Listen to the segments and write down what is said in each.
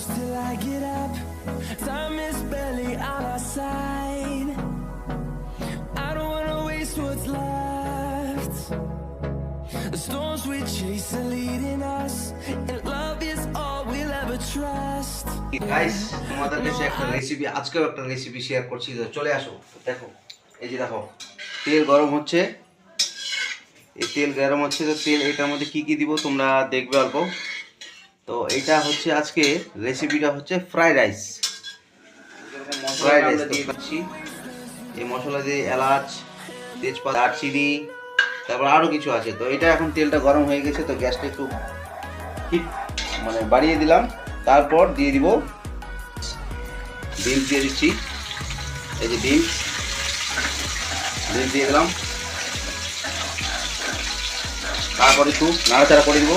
close till I get up. Time is barely on our side. I don't wanna waste what's left. The storms we chase are leading us, and love is all we'll ever trust. Guys, তোমাদের কাছে একটা recipe, আজকেও একটা recipe share করছি। তো চলে আসো, দেখো এই যে দেখো তেল গরম হচ্ছে। এই তেল গরম হচ্ছে, তো তেল এটার মধ্যে কি কি দিব তোমরা দেখবে অল্প। তো এটা হচ্ছে আজকে রেসিপিটা হচ্ছে ফ্রাইড রাইস। ফ্রাইড রাইস দিয়ে দিচ্ছি। এই মশলা দিয়ে এলাচ, তেজপাতা, দারচিনি, তারপর আরও কিছু আছে। তো এটা এখন তেলটা গরম হয়ে গেছে, তো গ্যাসটা একটু হিট মানে বাড়িয়ে দিলাম। তারপর দিয়ে দিব ডিম, দিয়ে দিচ্ছি। এই যে ডিম দিয়ে দিলাম। তারপর একটু নাড়াচাড়া করে দিব।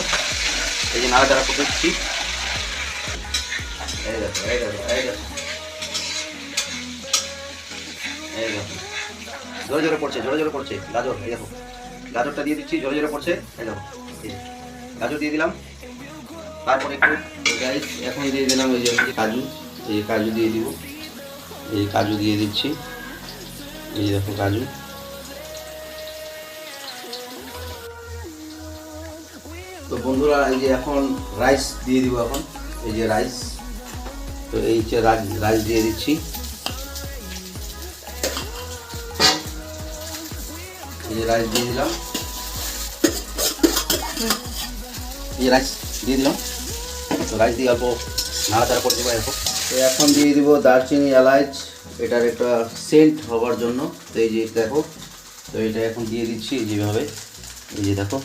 এই যে নাড়াচাড়া করে দিচ্ছি। এই দেখো এই দেখো এই দেখো এই দেখো জোরে জোরে পড়ছে, জোরে জোরে পড়ছে গাজর। এই দেখো গাজরটা দিয়ে দিচ্ছি, জোরে জোরে পড়ছে। এই দেখো গাজর দিয়ে দিলাম। তারপরে একটু গাইস এখন দিয়ে দিলাম এই যে কাজু। এই কাজু দিয়ে দিব। এই কাজু দিয়ে দিচ্ছি। এই দেখো কাজু। তো বন্ধুরা এই যে এখন রাইস দিয়ে দিব। এখন এই যে রাইস, তো এই যে রাইস দিয়ে দিচ্ছি। এই যে রাইস দিয়ে দিলাম। এই রাইস দিয়ে দিলাম। তো রাইস দিয়ে অল্প নাড়াচাড়া করে দেবো এরকম। তো এখন দিয়ে দিব দারচিনি, এলাচ, এটার একটা সেন্ট হওয়ার জন্য। তো এই যে দেখো, তো এটা এখন দিয়ে দিচ্ছি যেভাবে। এই যে দেখো